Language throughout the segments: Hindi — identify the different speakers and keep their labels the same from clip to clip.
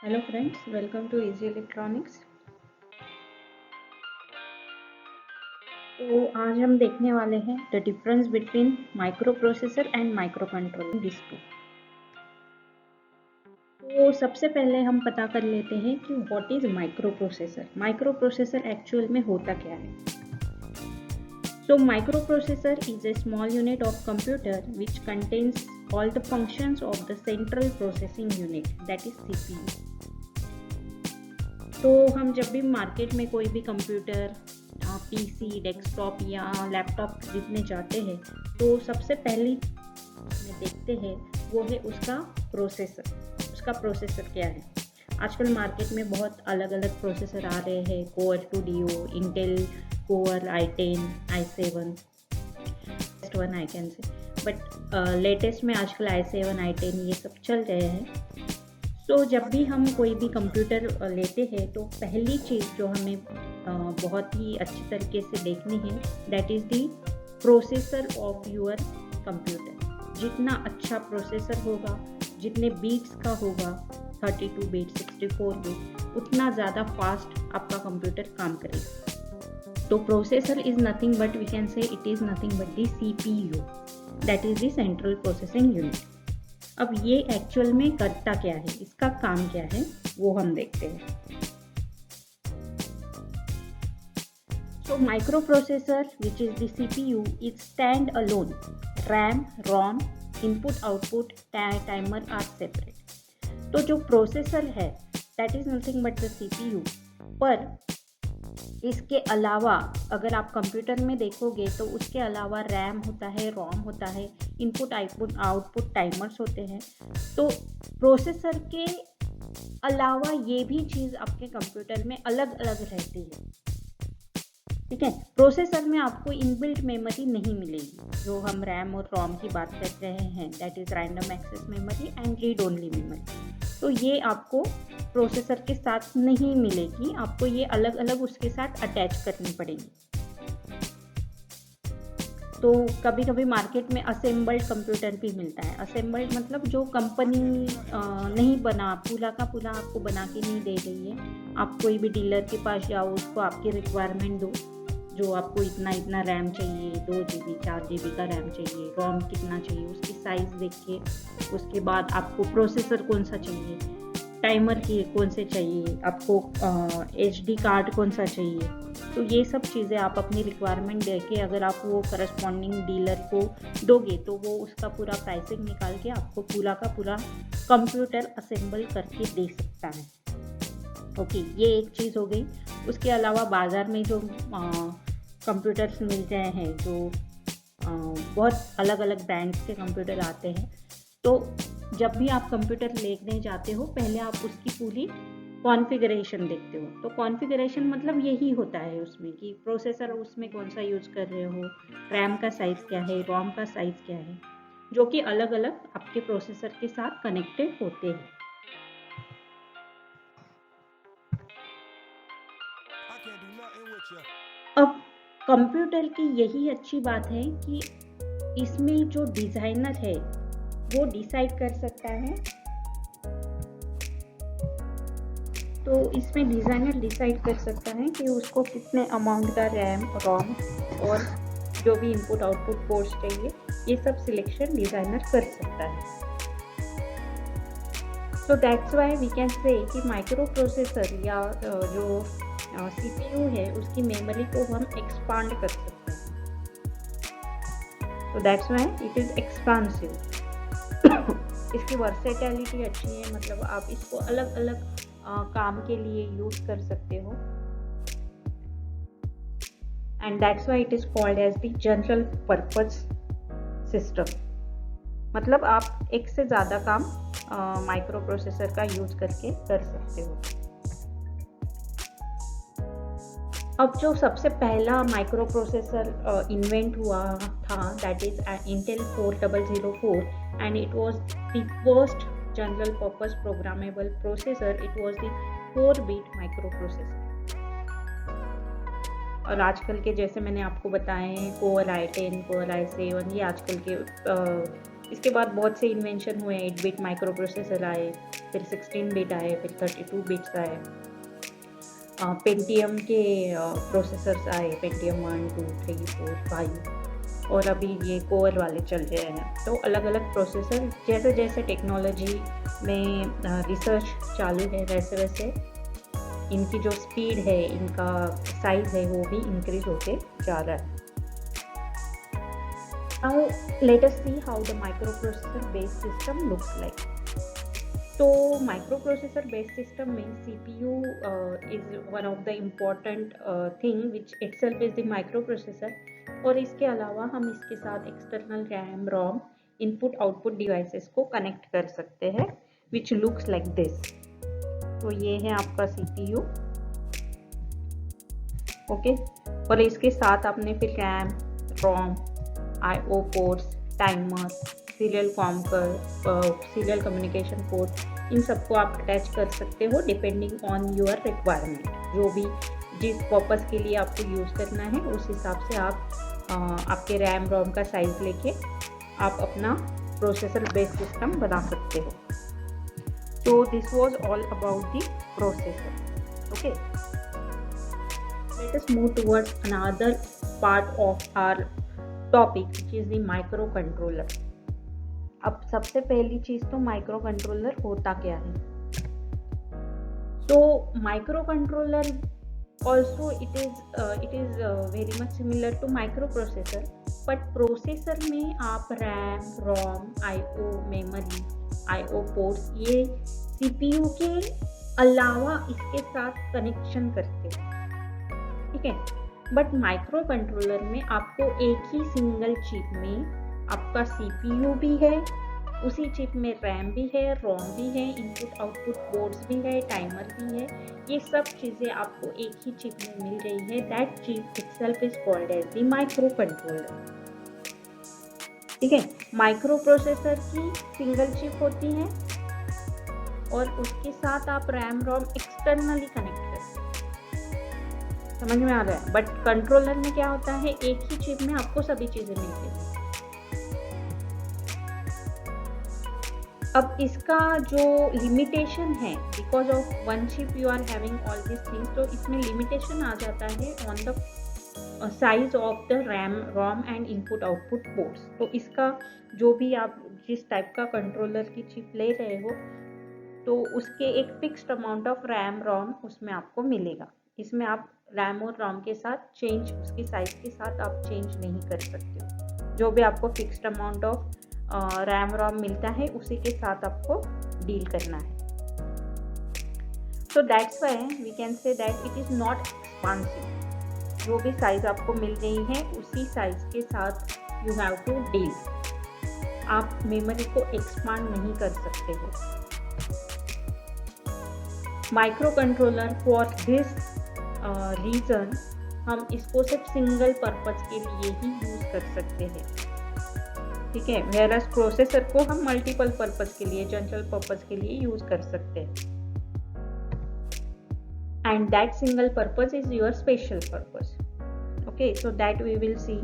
Speaker 1: Hello friends, welcome to easy electronics. तो आज हम देखने वाले हैं the difference between microprocessor and microcontroller display. तो सबसे पहले हम पता कर लेते हैं कि what is microprocessor. Microprocessor actual में होता क्या है। So microprocessor is a small unit of computer which contains all the functions of the central processing unit, that is CPU. तो हम जब भी मार्केट में कोई भी कंप्यूटर, पीसी, डेस्कटॉप या लैपटॉप खरीदने जाते हैं तो सबसे पहली देखते हैं वो है उसका प्रोसेसर। उसका प्रोसेसर क्या है। आजकल मार्केट में बहुत अलग अलग प्रोसेसर आ रहे हैं, core 2 duo, Intel core i10, i7, best one I can say, but latest में आजकल i7, i10 ये सब चल रहे हैं। तो जब भी हम कोई भी कंप्यूटर लेते हैं तो पहली चीज़ जो हमें बहुत ही अच्छी तरीके से देखनी है, that is the processor of your computer. जितना अच्छा प्रोसेसर होगा, जितने बीट्स का होगा, 32 बीट, 64 बीट, उतना ज़्यादा फास्ट आपका कंप्यूटर काम करेगा। तो processor is nothing but, we can say it is nothing but the CPU, that is the central processing unit. अब ये एक्चुअल में करता क्या है, इसका काम क्या है, वो हम देखते हैं। So microprocessor, which is the CPU, is stand alone. RAM, ROM, input output, timer are separate. तो जो प्रोसेसर है that is nothing but the CPU, पर इसके अलावा अगर आप कंप्यूटर में देखोगे तो उसके अलावा रैम होता है, रोम होता है, इनपुट आउटपुट टाइमर्स होते हैं। तो प्रोसेसर के अलावा ये भी चीज़ आपके कंप्यूटर में अलग अलग रहती है, ठीक है। प्रोसेसर में आपको इनबिल्ट मेमोरी नहीं मिलेगी। जो हम रैम और रोम की बात कर रहे हैं, that is random access memory and read only memory. तो ये आपको प्रोसेसर के साथ नहीं मिलेगी, आपको ये अलग अलग उसके साथ अटैच करनी पड़ेगी। तो कभी कभी मार्केट में असेंबल्ड कंप्यूटर भी मिलता है। असेंबल्ड मतलब जो कंपनी नहीं बना, पूरा का पूरा आपको बना के नहीं दे रही है। आप कोई भी डीलर के पास जाओ, उसको आपकी रिक्वायरमेंट दो, जो आपको इतना रैम चाहिए, 2 GB 4 GB का रैम चाहिए, रोम कितना चाहिए, उसकी साइज़ देख के, उसके बाद आपको प्रोसेसर कौन सा चाहिए, टाइमर की कौन से चाहिए, आपको HD कार्ड कौन सा चाहिए। तो ये सब चीज़ें आप अपनी रिक्वायरमेंट दे के अगर आप वो करस्पॉन्डिंग डीलर को दोगे तो वो उसका पूरा प्राइसिंग निकाल के आपको पूरा का पूरा कंप्यूटर असेंबल करके दे सकता है। ओके, ये एक चीज़ हो गई। उसके अलावा बाज़ार में जो कंप्यूटर्स मिल रहे हैं, जो बहुत अलग अलग ब्रांड्स के कंप्यूटर आते हैं, तो जब भी आप कंप्यूटर लेने जाते हो पहले आप उसकी पूरी कॉन्फ़िगरेशन देखते हो। तो कॉन्फ़िगरेशन मतलब यही होता है उसमें कि प्रोसेसर उसमें कौन सा यूज़ कर रहे हो, रैम का साइज़ क्या है, रोम का साइज़ क्या है, जो कि अलग अलग आपके प्रोसेसर के साथ कनेक्टेड होते हैं। अब कंप्यूटर की यही अच्छी बात है कि इसमें जो डिज़ाइनर है वो डिसाइड कर सकता है। तो इसमें डिज़ाइनर डिसाइड कर सकता है कि उसको कितने अमाउंट का रैम, रोम और जो भी इनपुट आउटपुट पोर्ट्स चाहिए, ये सब सिलेक्शन डिज़ाइनर कर सकता है। So that's why we can say कि माइक्रो प्रोसेसर या जो CPU है उसकी मेमोरी को हम एक्सपांड कर सकते हैं। तो that's why it is expansive. इसकी वर्सेटैलिटी अच्छी है, मतलब आप इसको अलग अलग काम के लिए यूज कर सकते हो। And that's why it is called as the general purpose system. मतलब आप एक से ज़्यादा काम माइक्रो प्रोसेसर का यूज करके कर सकते हो। अब जो सबसे पहला माइक्रो प्रोसेसर इन्वेंट हुआ था, that is Intel 4004 and it was the first general purpose programmable processor. It was the 4-bit micro processor. और आजकल के जैसे मैंने आपको बताए हैं, कोर i10, कोर i7, ये आजकल के इसके बाद बहुत से इन्वेंशन हुए, 8 बिट माइक्रो प्रोसेसर आए, फिर 16 बिट आए, फिर 32 बिट्स आए, पेंटियम के प्रोसेसर्स आए, पेंटियम 1, 2, 3, 4, 5, और अभी ये कोर वाले चल रहे हैं। तो अलग अलग प्रोसेसर, जैसे जैसे टेक्नोलॉजी में रिसर्च चालू है, वैसे वैसे इनकी जो स्पीड है, इनका साइज है, वो भी इंक्रीज होते जा रहा है। Now let us see how the microprocessor based system looks like. तो microprocessor based system में CPU is one of the important thing which itself is the microprocessor, और इसके अलावा हम इसके साथ external RAM, ROM, input output devices को कनेक्ट कर सकते हैं, which looks like this. तो ये है आपका CPU, ओके। और इसके साथ आपने फिर RAM, ROM, IO ports, timer, serial communication port, इन सबको आप अटैच कर सकते हो डिपेंडिंग ऑन योर रिक्वायरमेंट। जो भी जिस पर्पज़ के लिए आपको यूज़ करना है उस हिसाब से आप आपके रैम रोम का साइज लेके आप अपना प्रोसेसर बेस्ड सिस्टम बना सकते हो। तो this was all about the processor, okay. Let us move towards another part of our topic which is the microcontroller. अब सबसे पहली चीज तो माइक्रो कंट्रोलर होता क्या है। तो microcontroller also it is very much similar to microprocessor, but processor में आप RAM, ROM, IO memory, IO ports, ये CPU के अलावा इसके साथ कनेक्शन करते हैं, ठीक है। बट माइक्रो कंट्रोलर में आपको एक ही सिंगल चिप में आपका CPU भी है, उसी चिप में रैम भी है, रोम भी है, इनपुट आउटपुट बोर्ड्स भी है, टाइमर भी है, ये सब चीज़ें आपको एक ही चिप में मिल रही है। That chip itself is called as the microcontroller, ठीक है। माइक्रो प्रोसेसर की सिंगल चिप होती है और उसके साथ आप रैम रोम एक्सटर्नली कनेक्ट करते हैं, समझ में आ रहा है। बट कंट्रोलर में क्या होता है, एक ही चिप में आपको सभी चीजें मिलती हैं। अब इसका जो लिमिटेशन है, because of one chip you are having all this things, तो इसमें लिमिटेशन आ जाता है on the size of the RAM, ROM and input output ports. तो इसका जो भी आप जिस टाइप का कंट्रोलर की चिप ले रहे हो, तो उसके एक फिक्स्ड अमाउंट ऑफ रैम, रोम उसमें आपको मिलेगा। इसमें आप रैम और रोम के साथ चेंज, उसकी साइज के साथ आप चेंज नहीं कर सकते हो। जो भी आपको fixed amount of RAM ROM मिलता है उसी के साथ आपको डील करना है। So that's why we can say that it is not expansive. जो भी साइज आपको मिल रही है उसी साइज के साथ यू हैव टू डील। आप मेमोरी को एक्सपांड नहीं कर सकते हो। Microcontroller for this reason हम इसको सिर्फ सिंगल पर्पज के लिए ही यूज कर सकते हैं, ठीक है। वेयरएज प्रोसेसर को हम मल्टीपल पर्पज के लिए, जनरल पर्पज के लिए यूज कर सकते हैं, and that single purpose is your special purpose, okay. So that we will see.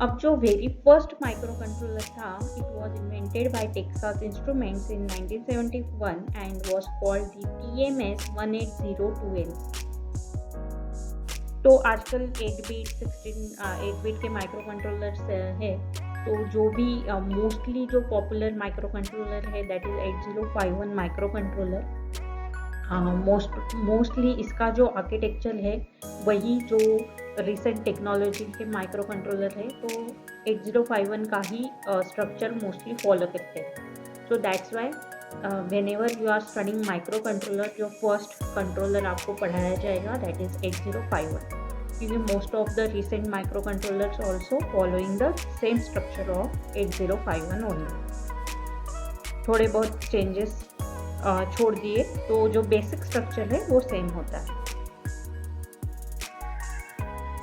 Speaker 1: अब जो वेरी फर्स्ट माइक्रो कंट्रोलर था, it was invented by Texas Instruments in 1971 and was called the TMS 1802NC। तो आजकल 8 बिट के माइक्रो कंट्रोलर्स है। तो जो भी मोस्टली जो पॉपुलर माइक्रो कंट्रोलर है that is 8051 micro controller. Mostly इसका जो आर्किटेक्चर है वही जो रिसेंट टेक्नोलॉजी के माइक्रो कंट्रोलर है, तो 8051 का ही स्ट्रक्चर मोस्टली फॉलो करते हैं। सो that's Y whenever you are studying micro controller, जो फर्स्ट कंट्रोलर आपको पढ़ाया जाएगा दैट इज 8051, क्योंकि most of the recent micro controllers also following the same structure of 8051 only. थोड़े बहुत चेंजेस छोड़ दिए तो जो बेसिक स्ट्रक्चर है वो सेम होता है।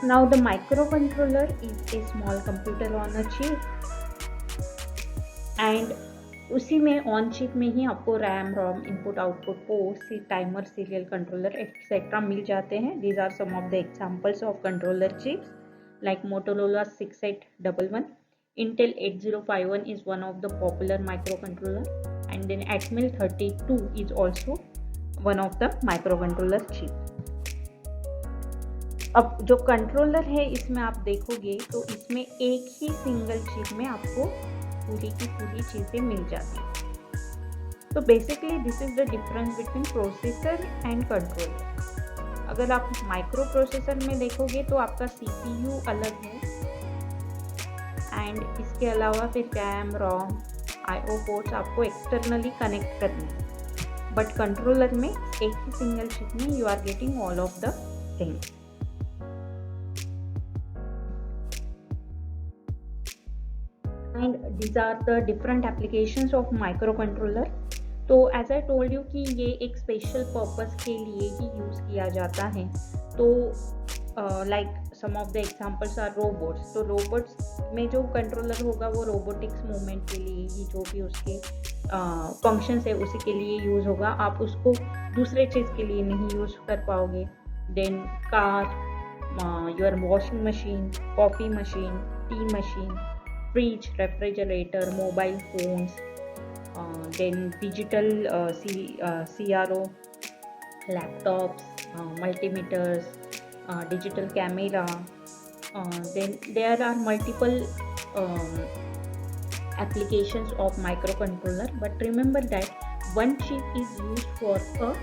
Speaker 1: Now the microcontroller is a small computer on a chip, and उसी में ऑन चिप में ही आपको RAM, ROM, input output port, timer, serial controller etcetera मिल जाते हैं। These are some of the examples of controller chips like Motorola 6811, Intel 8051 is one of the popular microcontroller, and then Atmel 32 is also one of the microcontroller chip. अब जो कंट्रोलर है इसमें आप देखोगे तो इसमें एक ही सिंगल चिप में आपको पूरी की पूरी चीज़ें मिल जाती हैं. तो basically this is the difference between processor and controller. अगर आप माइक्रो प्रोसेसर में देखोगे तो आपका CPU अलग है, एंड इसके अलावा फिर रैम, रोम, IO पोर्ट्स आपको एक्सटर्नली कनेक्ट करने हैं. बट कंट्रोलर में एक ही सिंगल चिप में you are getting all of the things. And these are the different applications of microcontroller. तो एज आई टोल्ड यू कि ये एक स्पेशल पर्पस के लिए ही यूज़ किया जाता है. तो like some of the examples are robots. तो रोबोट्स में जो कंट्रोलर होगा वो रोबोटिक्स मूवमेंट के लिए ही, जो भी उसके फंक्शंस है उसी के लिए यूज़ होगा. आप उसको दूसरे चीज़ के लिए नहीं यूज़ कर पाओगे. Then car, your washing machine, coffee machine, tea machine, fridge, refrigerator, mobile phones, then digital CRO, laptops, multimeters, digital camera. Then there are multiple applications of microcontroller, but remember that one chip is used for a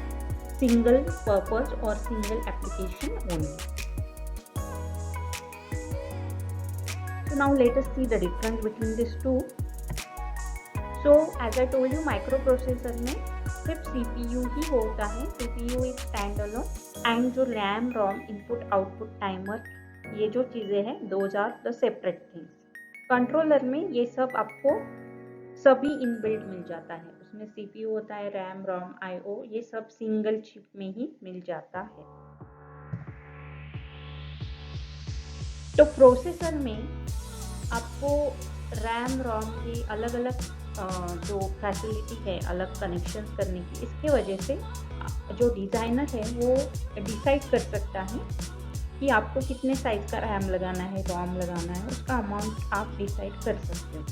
Speaker 1: single purpose or single application only. So now let us see the difference between these two. So as I told you, microprocessor में सिर्फ CPU ही होता है. CPU is standalone, and जो RAM, ROM, input output timer, ये जो चीज़ें हैं those are the separate things. Controller में ये सब आपको सभी इनबिल्ट मिल जाता है. उसमें CPU होता है, RAM, ROM, IO, ये सब सिंगल चिप में ही मिल जाता है. तो प्रोसेसर में आपको रैम, रोम की अलग अलग जो फैसिलिटी है, अलग कनेक्शन करने की, इसके वजह से जो डिज़ाइनर है वो डिसाइड कर सकता है कि आपको कितने साइज़ का रैम लगाना है, रोम लगाना है, उसका अमाउंट आप डिसाइड कर सकते हो.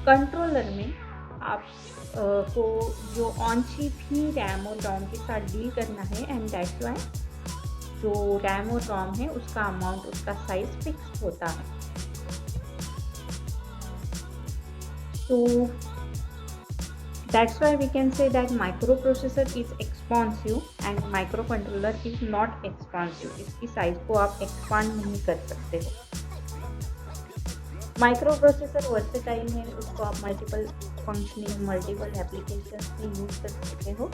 Speaker 1: कंट्रोलर में आप को जो ऑन चिप ही रैम और रोम के साथ डील करना है, एंड दैट्स वाई जो रैम और रोम है उसका अमाउंट, उसका साइज फिक्स होता है. So that's why we can say that microprocessor is expansive and microcontroller is not expansive. इसकी साइज को आप एक्सपांड नहीं कर सकते हो. माइक्रोप्रोसेसर वर्सेटाइल है, उसको आप मल्टीपल फंक्शनिंग, मल्टीपल एप्लीकेशंस में यूज़ कर सकते हो.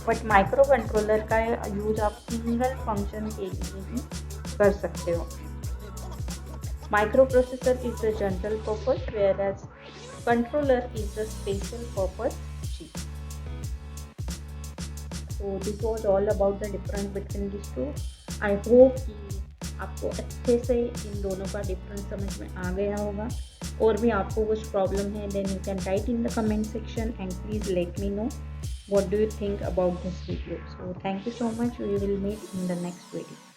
Speaker 1: बट माइक्रोकंट्रोलर का यूज़ आप सिंगल फंक्शन के लिए ही कर सकते हो. Microprocessor is the general purpose, whereas controller is the special purpose chip. So this was all about the difference between these two. I hope कि आपको अच्छे से इन दोनों का डिफरेंस समझ में आ गया होगा. और भी आपको कुछ प्रॉब्लम है, then you can write in the comment section and please let me know what do you think about this video. So thank you so much. We will meet in the next video.